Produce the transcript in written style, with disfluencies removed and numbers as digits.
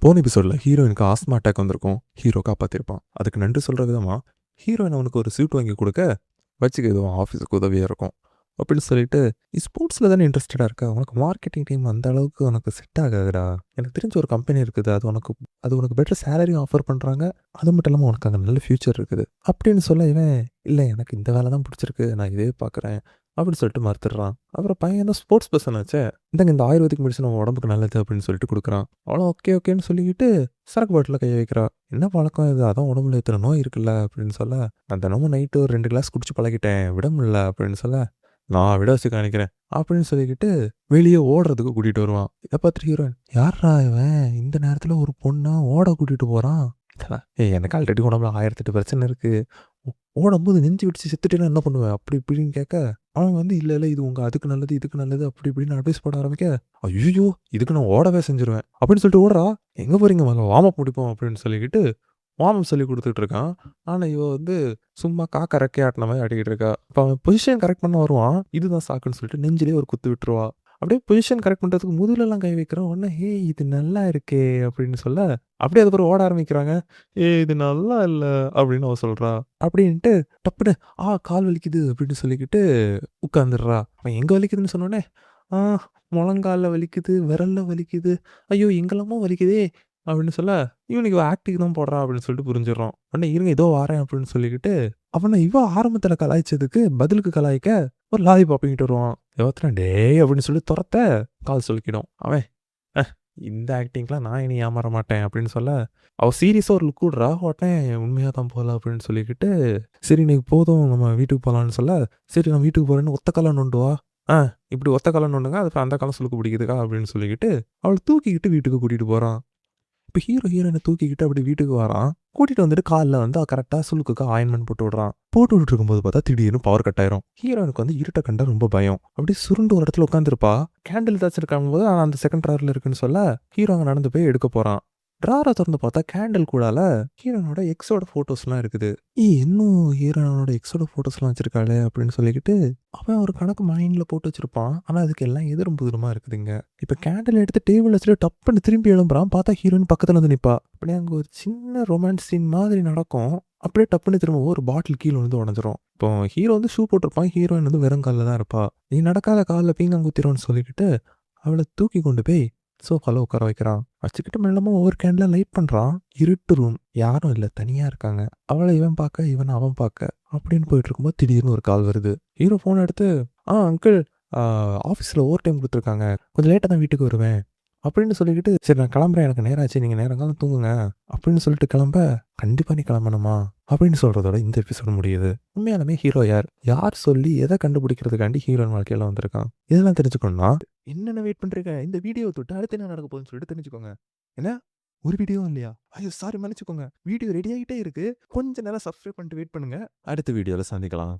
போன எபிசோடில் ஹீரோயினுக்கு ஆஸ்மா அட்டாக் வந்திருக்கும். ஹீரோ காப்பாற்றிருப்பான். அதுக்கு நன்றி சொல்கிற விதமாக ஹீரோயின் அவனுக்கு ஒரு சூட் வாங்கி கொடுக்க வச்சுக்க எதுவும் ஆஃபீஸுக்கு உதவியாக இருக்கும் அப்படின்னு சொல்லிட்டு, "நீ ஸ்போர்ட்ஸில் தானே இன்ட்ரெஸ்டடாக இருக்க, உனக்கு மார்க்கெட்டிங் டீம் அந்த அளவுக்கு உனக்கு செட் ஆகாதுடா. எனக்கு தெரிஞ்ச ஒரு கம்பெனி இருக்குது, அது உனக்கு பெட்டர் சேலரியும் ஆஃபர் பண்ணுறாங்க. அது மட்டும் இல்லாமல் உனக்கு அங்கே நல்ல ஃப்யூச்சர் இருக்குது" அப்படின்னு சொல்ல இவன், "இல்லை எனக்கு இந்த வேலை தான் பிடிச்சிருக்கு, நான் இதே பார்க்குறேன்" அப்படின்னு சொல்லிட்டு மறுத்துடுறான். அப்புறம் பையன் தான் ஸ்போர்ட்ஸ் பர்சன் ஆச்சே, இந்தாங்க இந்த ஆயுர்வேதிக் மெடிசன் உன் உடம்புக்கு நல்லது அப்படின்னு சொல்லிட்டு கொடுக்குறான். அவளும் ஓகே ஓகேன்னு சொல்லிக்கிட்டு சரக்கு பாட்டில் கையை வைக்கிறா. "என்ன பழக்கம் இது, அதான் உடம்புல இத்தனை நோய் இருக்குல்ல" அப்படின்னு சொல்ல, "நான் தினமும் நைட்டு ஒரு 2 கிளாஸ் குடிச்சு பழகிட்டேன், விட முடியல" அப்படின்னு சொல்ல, "நான் விட வச்சு காணிக்கிறேன்" அப்படின்னு சொல்லிக்கிட்டு வெளியே ஓடுறதுக்கு கூட்டிகிட்டு வருவான். இதை பார்த்துட்டு ஹீரோயின், "யாரா இவன் இந்த நேரத்தில் ஒரு பொண்ணை ஓட கூட்டிகிட்டு போகிறான்? ஏய், எனக்கு ஆல்ரெடி உடம்புல 1008 பிரச்சனை இருக்குது, ஓடும்போது நெஞ்சு விட்டு செத்துட்டேன்னா என்ன பண்ணுவேன்" அப்படி இப்படின்னு கேட்க, அவன் வந்து, "இல்லை இல்லை, இது உங்கள் அதுக்கு நல்லது, இதுக்கு நல்லது" அப்படி இப்படின்னு அட்வைஸ் போட ஆரம்பிக்க, "ஐயோ, இதுக்கு நான் ஓடவே செஞ்சிருவேன்" அப்படின்னு சொல்லிட்டு ஓடுறா. "எங்கே போகிறீங்க, வாங்க வார்ம் அப் முடிப்போம்" அப்படின்னு சொல்லிக்கிட்டு வார்ம் அப் சொல்லி கொடுத்துட்டு இருக்கான். ஆனால் இவ வந்து சும்மா காக்கா ரெக்கையாட்டின மாதிரி ஆட்டிக்கிட்டு இருக்கா. இப்போ அவன் பொசிஷன் கரெக்ட் பண்ண வருவான். இதுதான் சாக்குன்னு சொல்லிட்டு நெஞ்சிலே ஒரு குத்து விட்டுருவா. அப்படியே பொசிஷன் கரெக்ட் பண்ணுறதுக்கு முதுகுலலாம் கை வைக்கிறான். உடனே, "ஏய் இது நல்லா இருக்கே" அப்படின்னு சொல்ல, அப்படியே அதுக்கப்புறம் ஓட ஆரம்பிக்கிறாங்க. "ஏய் இது நல்லா இல்லை" அப்படின்னு அவ சொல்கிறா. அப்படின்ட்டு டப்புன்னு, கால் வலிக்குது" அப்படின்னு சொல்லிக்கிட்டு உட்காந்துடுறா. அவன் எங்கே வலிக்குதுன்னு சொன்னோடனே, "ஆ முழங்காலில் வலிக்குது, விரல்ல வலிக்குது, ஐயோ எங்கெல்லாமோ வலிக்குதே" அப்படின்னு சொல்ல, இவனுக்கு இவ ஆக்டிங் தான் போடுறான் அப்படின்னு சொல்லிட்டு புரிஞ்சிடறான். உடனே, "இருங்க இதோ வாரேன்" அப்படின்னு சொல்லிக்கிட்டு அவனை இவ ஆரம்பத்தில் கலாய்ச்சதுக்கு பதிலுக்கு கலாய்க்க ஒரு லாலிபாப் வாங்கிட்டு வருவான். ஒருத்தன், "டேய்" அப்படின்னு சொல்லி துரத்த கால் சொல்லிக்கிடும். அவன், "அஹ் இந்த ஆக்டிங்லாம் நான் இனி ஏமாற மாட்டேன்" அப்படின்னு சொல்ல, அவள் சீரியஸாக ஒரு லுக் விட்றா. உடனே, "உண்மையாக தான் போகல" அப்படின்னு சொல்லிக்கிட்டு, "சரி இன்னைக்கு போதும் நம்ம வீட்டுக்கு போகலான்னு" சொல்ல, "சரி நான் வீட்டுக்கு போகிறேன்னு ஒத்த காலம் நோண்டு வா, இப்படி ஒத்த காலம் நோண்டுங்க, அது அந்த காலம் சுளுக்கு பிடிக்குதுக்கா" அப்படின்னு சொல்லிக்கிட்டு அவளை தூக்கிக்கிட்டு வீட்டுக்கு கூட்டிகிட்டு போகிறான். இப்போ ஹீரோயினை தூக்கிக்கிட்டு அப்படி வீட்டுக்கு வரான். கூட்டிகிட்டு வந்துட்டு காலில் வந்து கரெக்டாக சுளுக்குக்கு ஆயின்மெண்ட் போட்டு விட்றான். போட்டு விட்டுட்டு இருக்கும்போது பார்த்தா திடீர்னு பவர் கட் ஆயிரும். ஹீரோயினுக்கு வந்து இருட்டை கண்டா ரொம்ப பயம். அப்படியே சுருண்டு ஒரு இடத்துல உட்காந்துருப்பா. கேண்டில் ஏதாச்சும் இருக்காங்கும்போது அந்த செகண்ட் ட்ராரில் இருக்குன்னு சொல்ல, ஹீரோ அங்கே நடந்து போய் எடுக்க போகிறான். ட்ராரை திறந்து பார்த்தா கேண்டில் கூடால ஹீரோனோட எக்ஸோட ஃபோட்டோஸ்லாம் இருக்குது. இன்னும் ஹீரோனோட எக்ஸோட ஃபோட்டோஸ்லாம் வச்சிருக்காளே அப்படின்னு சொல்லிக்கிட்டு அவன் ஒரு கணக்கு மைண்டில் போட்டு வச்சிருப்பான். ஆனால் அதுக்கு எல்லாம் எதிரும் புதிருமா இருக்குதுங்க. இப்போ கேண்டில் எடுத்து டேபிள் வச்சுட்டு டப்புன்னு திரும்பி எழும்புறான். பார்த்தா ஹீரோயின் பக்கத்தில் வந்து நிற்பா. அப்படியே அங்கே ஒரு சின்ன ரொமான்ஸ் சீன் மாதிரி நடக்கும். அப்படியே டப்புன்னு திரும்ப ஒரு பாட்டில் கீழே வந்து உடஞ்சிரும். இப்போ ஹீரோ வந்து ஷூ போட்டிருப்பான், ஹீரோயின் வந்து வெறும் காலில் தான் இருப்பா. "நீ நடக்காத காலில் பீங்காங்குத்திரோன்னு" சொல்லிக்கிட்டு அவளை தூக்கி கொண்டு போய் சோஃபால உட்கார வைக்கிறான். வச்சுக்கிட்டு மெல்லமா ஒவ்வொரு கேண்டில் லைட் பண்ணுறான். இருட்டு ரூம், யாரும் இல்லை, தனியாக இருக்காங்க. அவளை இவன் பார்க்க, இவன் அவன் பார்க்க அப்படின்னு போயிட்டு இருக்கும்போது திடீர்னு ஒரு கால் வருது. ஹீரோ ஃபோன் எடுத்து, அங்கிள், ஆஃபீஸில் ஓவர் டைம் கொடுத்துருக்காங்க, கொஞ்சம் லேட்டாக தான் வீட்டுக்கு வருவேன்" அப்படின்னு சொல்லிக்கிட்டு, "சரி நான் கிளம்புறேன், எனக்கு நேரம் ஆச்சு, நீங்கள் நேரங்காலம் தூங்குங்க" அப்படின்னு சொல்லிட்டு கிளம்ப, "கண்டிப்பாக நீ கிளம்பணுமா" அப்படின்னு சொல்கிறதோட இந்த எபிசோடு முடியுது. உண்மையாலுமே ஹீரோ யார், யார் சொல்லி எதை கண்டுபிடிக்கிறதுக்காண்டி ஹீரோயின் வாழ்க்கையில் வந்திருக்கான், இதெல்லாம் தெரிஞ்சுக்கணும்னா என்னென்ன வெயிட் பண்ணுறீங்க, இந்த வீடியோ தொட்டு அடுத்து என்ன நடக்க போகுதுன்னு சொல்லிட்டு தெரிஞ்சுக்கோங்க. என்ன, ஒரு வீடியோ இல்லையா? ஐயோ சாரி, மன்னிச்சுக்கோங்க, வீடியோ ரெடி ஆகிட்டே இருக்கு, கொஞ்சம் நேரம் சப்ஸ்கிரைப் பண்ணிட்டு வெயிட் பண்ணுங்க, அடுத்த வீடியோவில் சந்திக்கலாம்.